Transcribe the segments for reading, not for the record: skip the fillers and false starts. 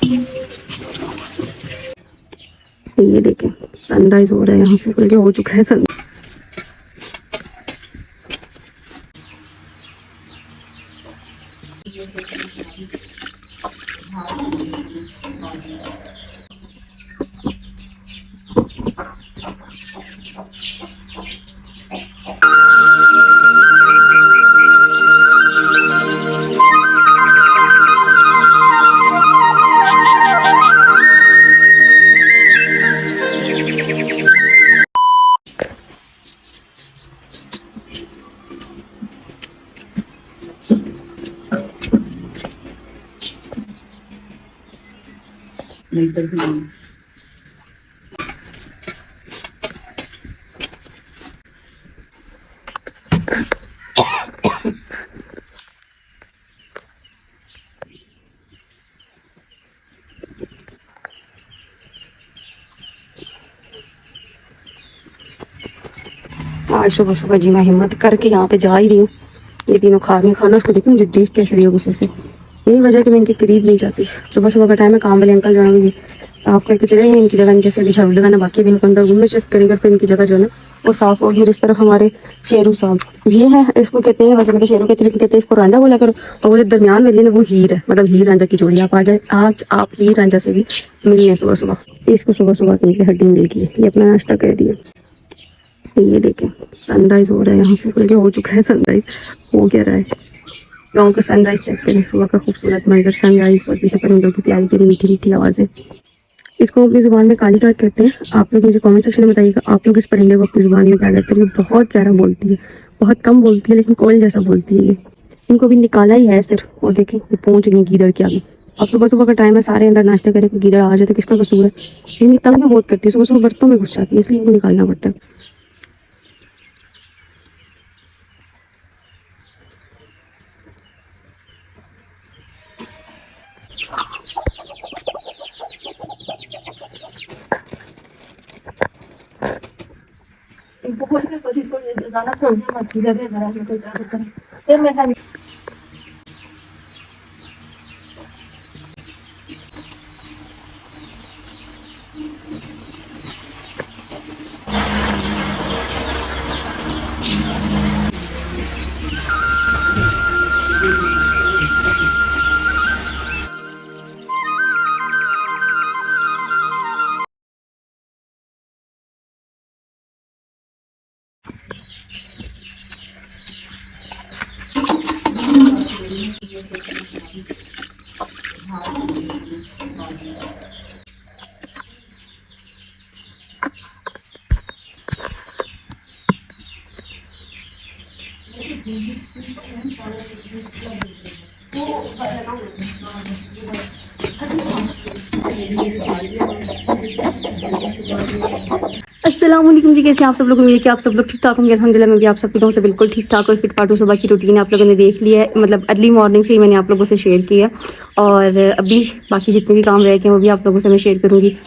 ये देखें सनराइज हो रहा है यहाँ से, बल्कि हो चुका है सन। आज सुबह सुबह जी मैं हिम्मत करके यहाँ पे जा ही रही हूँ। ये तीनों खा रही खाना, उसको देखूँ मुझे देख कैसे रही हो गुस्से से। यही वजह कि मैं इनके करीब नहीं जाती। सुबह सुबह का टाइम है, काम वाले अंकल जो है भी साफ करके चले गए इनकी जगह, जैसे अभी झाड़ू लगाना बाकी भी इनको अंदर रूम में शिफ्ट करेंगे, फिर इनकी जगह जो है ना वो साफ होगी। और इस तरफ हमारे शेरू साहब, ये है इसको कहते हैं, वैसे मतलब शेरू कहते हैं लेकिन कहते हैं इसको रांझा बोला करो। और वो जो दरमियान में वो हीर है, मतलब हीर रांझा की जोड़ी। आप आ जाए आज, आप हीर रांझा से भी मिली है सुबह सुबह। इसको सुबह सुबह कहीं से हड्डी मिल गई है, ये अपना नाश्ता कर रही है। ये देखें सनराइज हो रहा है यहाँ से, बल्कि हो चुका है सनराइज, हो क्या रहा है। गाँव का सनराइज चेक करें, सुबह का खूबसूरत मंजर, सनराइज और पीछे परिंदों की प्यारी प्यारी मीठी मीठी आवाज़ें। इसको अपनी जुबान में काली काट कहते हैं। आप लोग मुझे कमेंट सेक्शन में बताइएगा आप लोग इस परिंदे को अपनी जुबान में क्या कहते हैं। ये बहुत प्यारा बोलती है, बहुत कम बोलती है लेकिन कोयल जैसा बोलती है ये। इनको भी निकाला ही है सिर्फ, और देखें ये पहुंच गई गीदड़ के आगे। अब सुबह सुबह का टाइम है, सारे अंदर नाश्ते करें, गीदड़ आ जाए तो किसका कसूर है। लेकिन तंग भी बहुत करती है, सुबह सुबह बर्तनों में घुस जाती है, इसलिए इनको निकालना पड़ता है। अस्सलाम वालेकुम जी, कैसे आप सब लोग। उम्मीद है कि आप सब लोग ठीक ठाक होंगे। अल्हम्दुलिल्लाह मैं भी आप सबकी तरफ से बिल्कुल ठीक ठाक और फिट फाट हूँ। सुबह की रूटीन आप लोगों ने देख लिया है, मतलब अर्ली मॉर्निंग से ही मैंने आप लोगों से शेयर किया। और अभी बाकी जितने भी काम रह गए हैं वो भी आप लोगों से मैं शेयर करूँगी।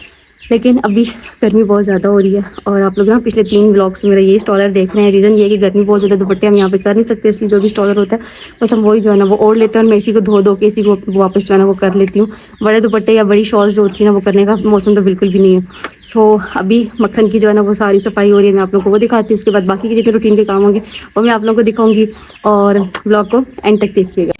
लेकिन अभी गर्मी बहुत ज़्यादा हो रही है और आप लोग ना पिछले 3 व्लॉग्स में मेरा ये स्टॉलर देख रहे हैं। रीज़न ये है कि गर्मी बहुत ज़्यादा, दुपट्टे हम यहाँ पे कर नहीं सकते, इसलिए जो भी स्टॉलर होता है बस हम वही जो है ना वो ओढ़ लेते हैं। और मैं इसी को धो के इसी को वापस जो है ना वो कर लेती हूँ। बड़े दुपट्टे या बड़ी शॉल्स जो होती है ना वो करने का मौसम तो बिल्कुल भी नहीं है। सो अभी मक्खन की जो है ना वो सारी सफाई हो रही है, मैं आप लोगों को वो दिखाती हूँ। उसके बाद बाकी के जितने रूटीन के काम होंगे वो मैं आप लोगों को दिखाऊंगी। और ब्लॉग को एंड तक देखिएगा।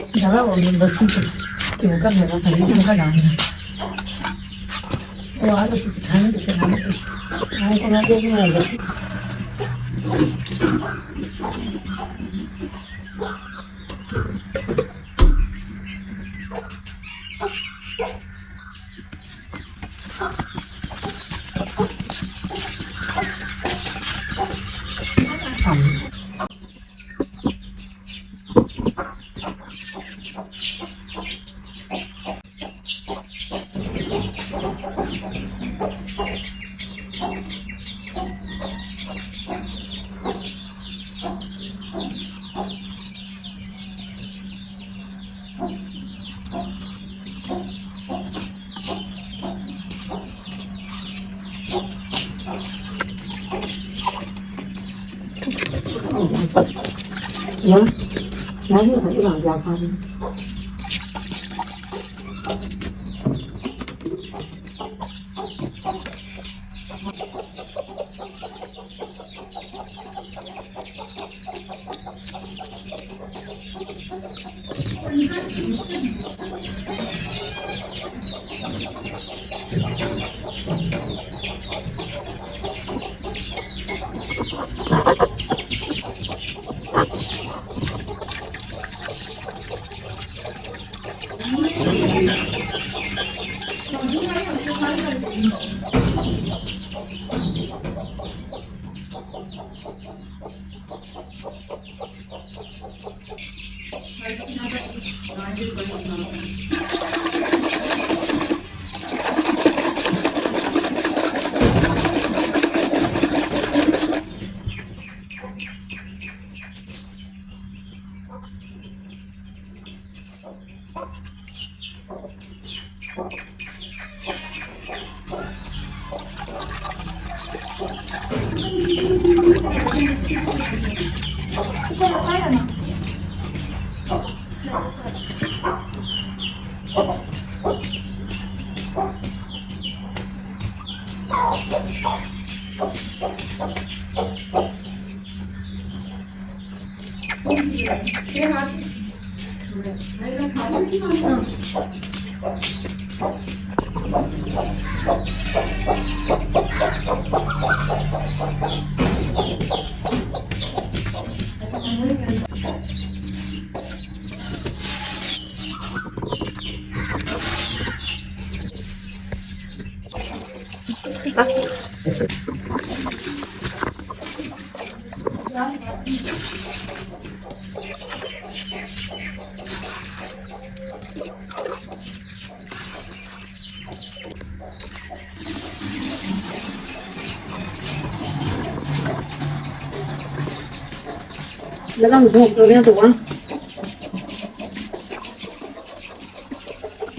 लगा मुझे भूख लग रही है तो वहाँ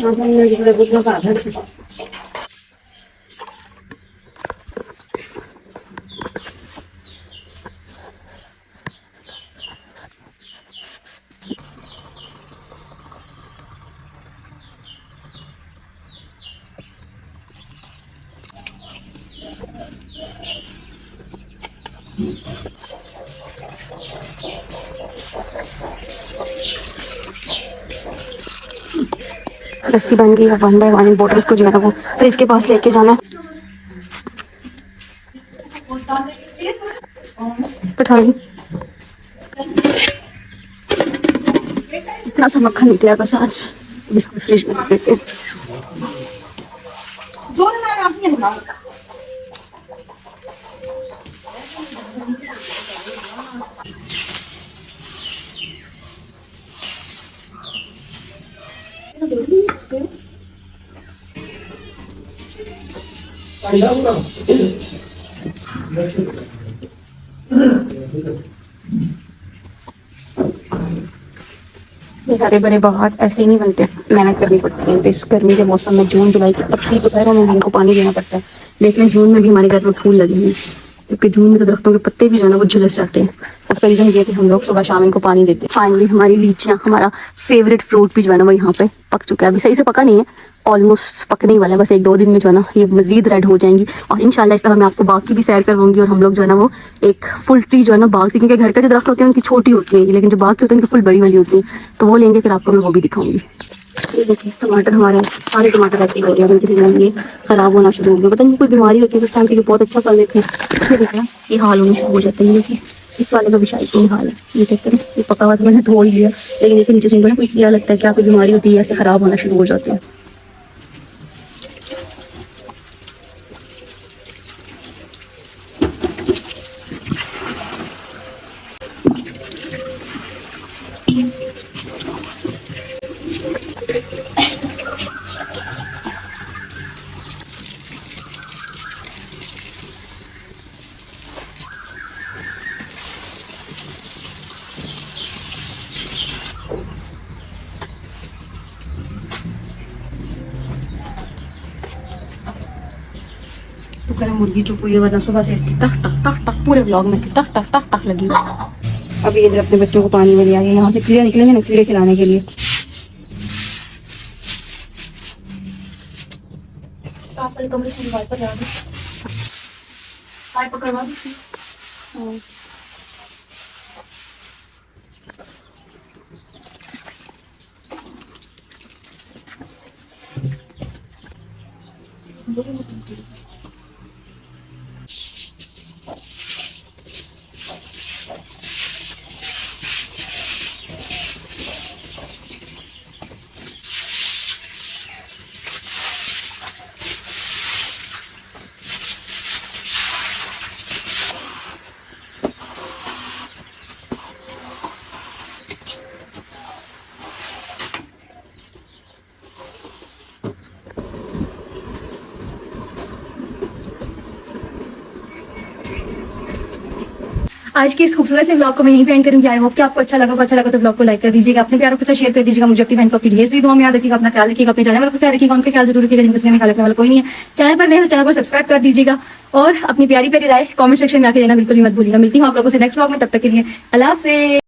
हमने जो है वो खा था। रस्सी बन गई है। 1 बाय 1 इन बॉटल्स को जो है ना वो फ्रिज के पास लेके जाना है। पठानी इतना सा मक्खन निकला है बस आज बिस्कुट फ्रिज में रख देते हैं। ये हरे भरे बागात ऐसे ही नहीं बनते, मेहनत करनी पड़ती है। इस गर्मी के मौसम में जून जुलाई की तपती दोपहरों में भी इनको पानी देना पड़ता है। देख लें जून में भी हमारे घर में फूल लगे हैं, क्योंकि जून में तो दरख्तों के पत्ते भी जो है ना वो झुलस जाते हैं। उसका रीजन ये है कि हम लोग सुबह शाम इनको पानी देते हैं। फाइनली हमारी लीचियाँ, हमारा फेवरेट फ्रूट भी जो है ना वो यहाँ पे पक चुका है। अभी सही से पका नहीं है, ऑलमोस्ट पकने ही वाला है। बस 1-2 दिन में जो है ना ये मजीद रेड हो जाएंगी और इंशाल्लाह इस तरह मैं आपको बाग की भी सैर करवाऊंगी। और हम लोग जो है ना वो एक फुल ट्री जो है ना बाग से, क्योंकि घर के जो दरख्त होते हैं उनकी छोटी होती है, लेकिन जो बाग के होते हैं उनकी फुल बड़ी वाली होती है, तो वो लेंगे फिर आपको मैं वो भी दिखाऊंगी। ये देखिए टमाटर, हमारे सारे टमाटर ऐसे हो रहे हैं, उनके ये खराब होना शुरू हो गया। पता नहीं कोई बीमारी होती है उस टाइम पे, बहुत अच्छा फल देते हैं, ये देखिए ये हाल होने शुरू हो जाते हैं। देखिए इस वाले का भी शायद यही हाल है। ये चेक करें, ये पका हुआ तो मैंने तोड़ लिया, लेकिन देखिए नीचे से ना कोई क्या लगता है क्या कोई बीमारी होती है, ऐसे खराब होना शुरू हो जाते हैं। तो करें मुर्गी चुप हुई है, वरना सुबह से इसकी टक टक टक टक पूरे व्लॉग में इसकी टक टक टक टक लगी हुई। अभी इधर अपने बच्चों को पानी में ले आए, यहाँ से कीड़े निकलेंगे ना, कीड़े खिलाने के लिए। आज के इस खूबसूरत से ब्लॉग को मैं यहीं पे एंड करूंगी। आई होप कि आपको अच्छा लगा तो ब्लॉग को लाइक कर दीजिएगा, अपने प्यारों के साथ शेयर कर दीजिएगा। मुझे अपनी बहन को अपनी ढेर सारी दुआ में याद रखिएगा, अपना ख्याल रखिएगा, अपने जाने वालों का ख्याल रखिएगा, उनका ख्याल जरूर रखिएगा जिनके दुनिया में ख्याल रखने वाला कोई नहीं है। चैनल पर नए हो चैनल को सब्सक्राइब कर दीजिएगा और अपनी प्यारी प्यारी राय कमेंट सेक्शन में आके देना बिल्कुल भी मत भूलिएगा। मिलती हूँ आप लोगों से नेक्स्ट ब्लॉग में, तब तक के लिए अल्लाह हाफिज़।